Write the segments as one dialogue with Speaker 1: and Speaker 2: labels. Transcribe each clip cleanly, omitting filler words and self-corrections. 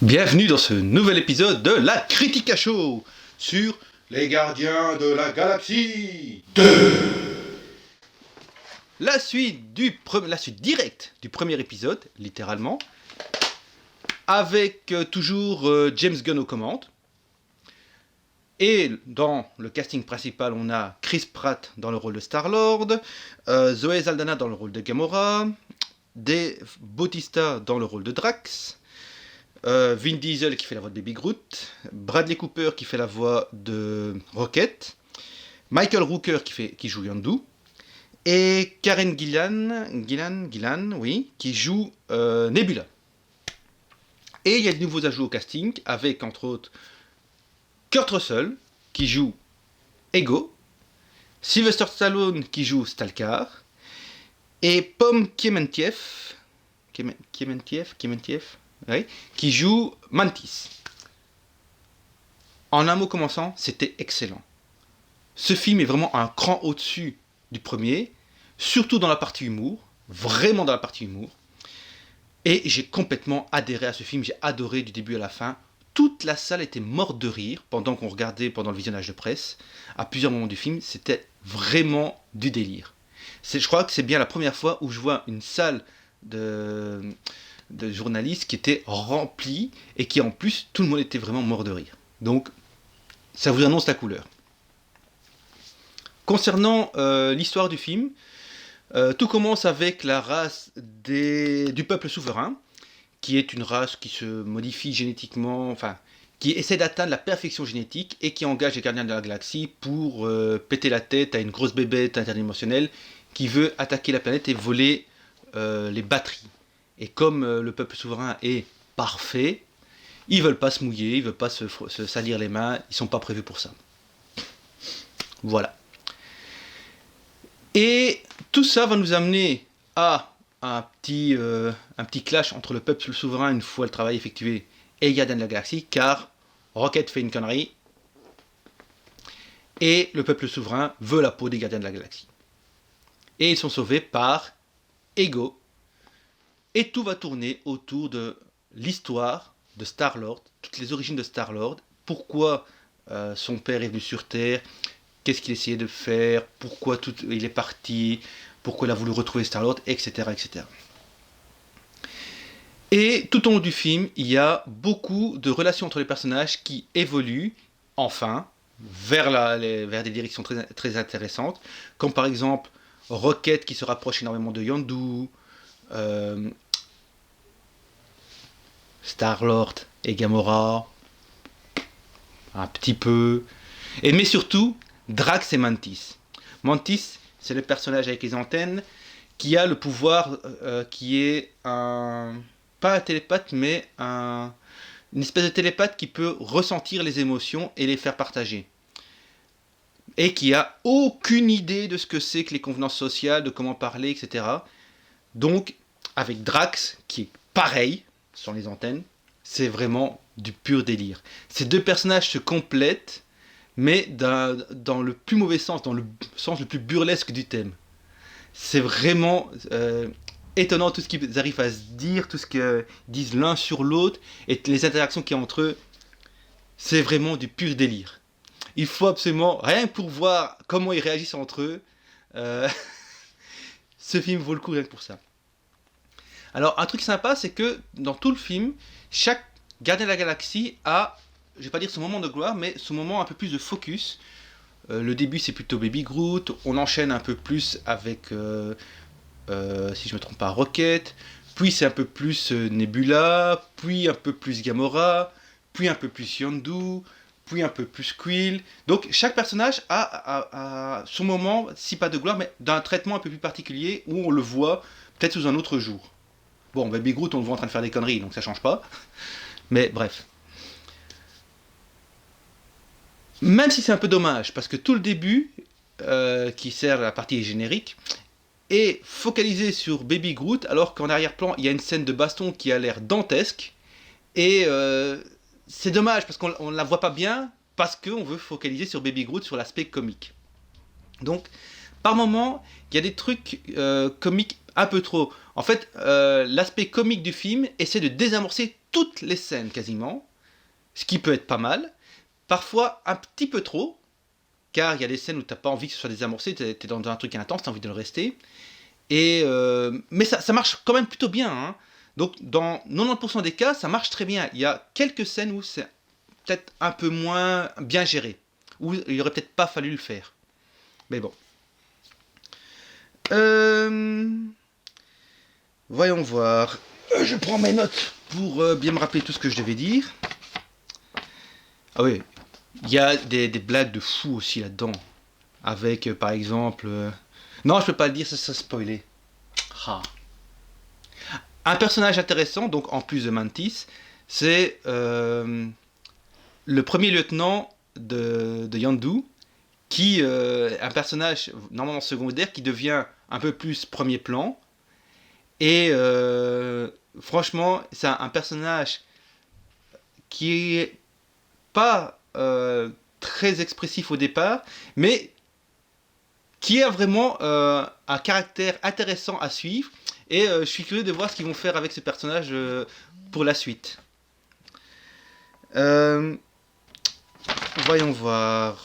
Speaker 1: Bienvenue dans ce nouvel épisode de la Critica Show sur les Gardiens de la Galaxie 2. La suite directe du premier épisode, littéralement, avec toujours James Gunn aux commandes. Et dans le casting principal, on a Chris Pratt dans le rôle de Star-Lord, Zoé Saldana dans le rôle de Gamora, Dave Bautista dans le rôle de Drax, Vin Diesel qui fait la voix de Baby Groot, Bradley Cooper qui fait la voix de Rocket, Michael Rooker qui joue Yondu, et Karen Gillan, oui, qui joue Nebula. Et il y a de nouveaux ajouts au casting, avec entre autres Kurt Russell qui joue Ego, Sylvester Stallone qui joue Stalkar, et Pom Klementieff, oui, qui joue Mantis. En un mot commençant, c'était excellent. Ce film est vraiment un cran au-dessus du premier, surtout dans la partie humour, vraiment dans la partie humour. Et j'ai complètement adhéré à ce film, j'ai adoré du début à la fin. Toute la salle était morte de rire pendant qu'on regardait pendant le visionnage de presse. À plusieurs moments du film, c'était vraiment du délire. Je crois que c'est bien la première fois où je vois une salle de journalistes qui était remplie et qui en plus, tout le monde était vraiment mort de rire. Donc, ça vous annonce la couleur. Concernant l'histoire du film, tout commence avec la race du peuple souverain, qui est une race qui se modifie génétiquement, enfin, qui essaie d'atteindre la perfection génétique et qui engage les gardiens de la galaxie pour péter la tête à une grosse bébête interdimensionnelle qui veut attaquer la planète et voler les batteries. Et comme le peuple souverain est parfait, ils veulent pas se mouiller, ils veulent pas se salir les mains, ils sont pas prévus pour ça. Voilà. Et tout ça va nous amener à un petit clash entre le peuple souverain une fois le travail effectué et les gardiens de la galaxie, car Rocket fait une connerie et le peuple souverain veut la peau des gardiens de la galaxie. Et ils sont sauvés par Ego, et tout va tourner autour de l'histoire de Star-Lord, toutes les origines de Star-Lord, pourquoi son père est venu sur Terre, qu'est-ce qu'il essayait de faire, pourquoi il est parti, pourquoi il a voulu retrouver Star-Lord, etc., etc. Et tout au long du film, il y a beaucoup de relations entre les personnages qui évoluent, enfin, vers des directions très, très intéressantes, comme par exemple Rocket qui se rapproche énormément de Yondu, Star-Lord et Gamora, un petit peu, mais surtout Drax et Mantis. Mantis, c'est le personnage avec les antennes qui a le pouvoir qui est pas un télépathe, mais une espèce de télépathe qui peut ressentir les émotions et les faire partager. Et qui a aucune idée de ce que c'est que les convenances sociales, de comment parler, etc. Donc, avec Drax, qui est pareil, sur les antennes, c'est vraiment du pur délire. Ces deux personnages se complètent, mais dans le plus mauvais sens, dans le sens le plus burlesque du thème. C'est vraiment étonnant tout ce qu'ils arrivent à se dire, tout ce qu'ils disent l'un sur l'autre, et les interactions qu'il y a entre eux, c'est vraiment du pur délire. Il faut absolument, rien que pour voir comment ils réagissent entre eux, ce film vaut le coup rien que pour ça. Alors, un truc sympa, c'est que dans tout le film, chaque gardien de la galaxie a, je vais pas dire son moment de gloire, mais son moment un peu plus de focus. Le début, c'est plutôt Baby Groot. On enchaîne un peu plus avec, si je me trompe pas, Rocket. Puis c'est un peu plus Nebula. Puis un peu plus Gamora. Puis un peu plus Yondu. Puis un peu plus Quill. Donc chaque personnage a son moment, si pas de gloire, mais d'un traitement un peu plus particulier où on le voit peut-être sous un autre jour. Bon, Baby Groot, on le voit en train de faire des conneries, donc ça change pas. Mais bref. Même si c'est un peu dommage, parce que tout le début, qui sert à la partie générique, est focalisé sur Baby Groot, alors qu'en arrière-plan, il y a une scène de baston qui a l'air dantesque. Et c'est dommage, parce qu'on ne la voit pas bien, parce qu'on veut focaliser sur Baby Groot, sur l'aspect comique. Donc, par moment, il y a des trucs comiques un peu trop. En fait, l'aspect comique du film essaie de désamorcer toutes les scènes quasiment, ce qui peut être pas mal. Parfois un petit peu trop, car il y a des scènes où t'as pas envie que ce soit désamorcé, t'es dans un truc intense, t'as envie de le rester. Mais ça marche quand même plutôt bien, hein. Donc dans 90% des cas, ça marche très bien. Il y a quelques scènes où c'est peut-être un peu moins bien géré, où il aurait peut-être pas fallu le faire. Mais bon. Voyons voir. Je prends mes notes pour bien me rappeler tout ce que je devais dire. Ah oui, il y a des blagues de fou aussi là-dedans. Avec par exemple... Non, je peux pas le dire, ça spoiler. Ah. Un personnage intéressant, donc en plus de Mantis, c'est le premier lieutenant de Yandu, qui un personnage normalement secondaire qui devient un peu plus premier plan. Et franchement, c'est un personnage qui est pas très expressif au départ, mais qui a vraiment un caractère intéressant à suivre. Et je suis curieux de voir ce qu'ils vont faire avec ce personnage pour la suite. Voyons voir.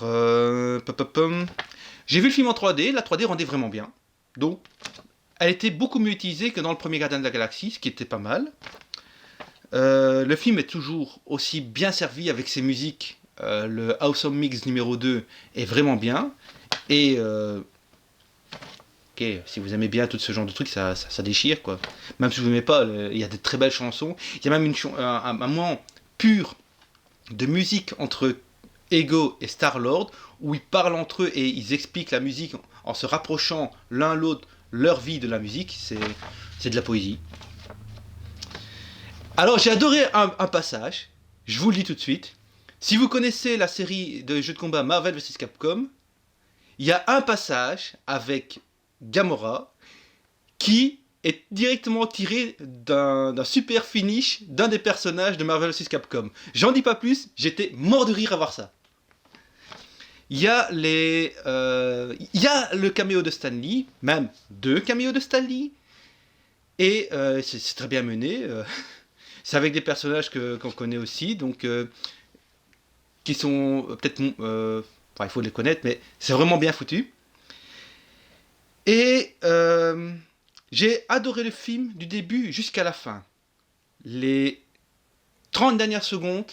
Speaker 1: J'ai vu le film en 3D, la 3D rendait vraiment bien. Donc, elle était beaucoup mieux utilisée que dans le premier Gardien de la Galaxie, ce qui était pas mal. Le film est toujours aussi bien servi avec ses musiques. Le Awesome Mix numéro 2 est vraiment bien. Et ok, si vous aimez bien tout ce genre de trucs, ça déchire quoi. Même si vous n'aimez pas, il y a de très belles chansons. Il y a même un moment pur de musique entre Ego et Star-Lord, où ils parlent entre eux et ils expliquent la musique en se rapprochant l'un l'autre leur vie de la musique. C'est de la poésie. Alors j'ai adoré un passage, je vous le dis tout de suite. Si vous connaissez la série de jeux de combat Marvel vs Capcom, il y a un passage avec Gamora qui est directement tiré d'un super finish d'un des personnages de Marvel vs Capcom. J'en dis pas plus, j'étais mort de rire à voir ça. Il y a il y a le caméo de Stan Lee, même 2 caméos de Stan Lee, et c'est très bien mené. C'est avec des personnages qu'on connaît aussi, donc qui sont peut-être... il faut les connaître, mais c'est vraiment bien foutu. Et j'ai adoré le film du début jusqu'à la fin. Les 30 dernières secondes,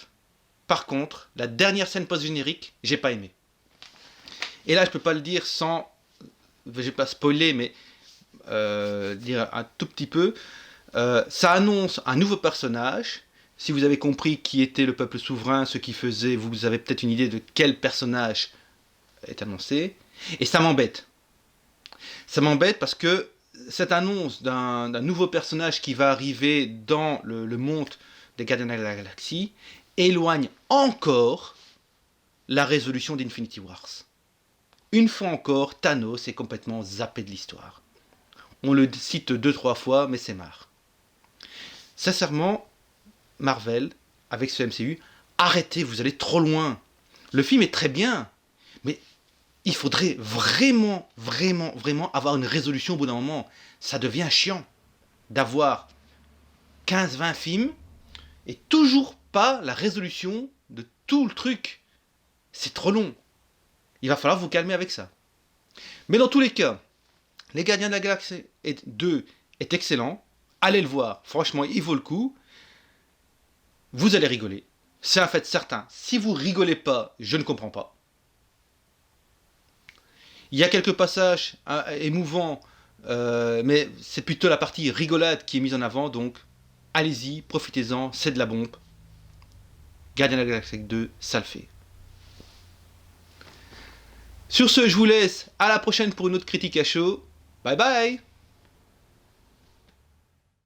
Speaker 1: par contre, la dernière scène post-générique, j'ai pas aimé. Et là, je peux pas le dire sans... Je vais pas spoiler, mais dire un tout petit peu. Ça annonce un nouveau personnage. Si vous avez compris qui était le peuple souverain, ce qu'il faisait, vous avez peut-être une idée de quel personnage est annoncé. Et ça m'embête. Ça m'embête parce que cette annonce d'un nouveau personnage qui va arriver dans le monde des Gardiens de la Galaxie éloigne encore la résolution d'Infinity Wars. Une fois encore, Thanos est complètement zappé de l'histoire. On le cite 2-3 fois, mais c'est marre. Sincèrement, Marvel, avec ce MCU, arrêtez, vous allez trop loin. Le film est très bien, mais il faudrait vraiment, vraiment, vraiment avoir une résolution au bout d'un moment. Ça devient chiant d'avoir 15-20 films et toujours pas la résolution de tout le truc. C'est trop long. Il va falloir vous calmer avec ça. Mais dans tous les cas, Les Gardiens de la Galaxie 2 est excellent. Allez le voir. Franchement, il vaut le coup. Vous allez rigoler. C'est un fait certain. Si vous rigolez pas, je ne comprends pas. Il y a quelques passages émouvants, mais c'est plutôt la partie rigolade qui est mise en avant. Donc, allez-y, profitez-en. C'est de la bombe. Gardien de la Galaxie 2, ça le fait. Sur ce, je vous laisse. À la prochaine pour une autre critique à chaud. Bye bye.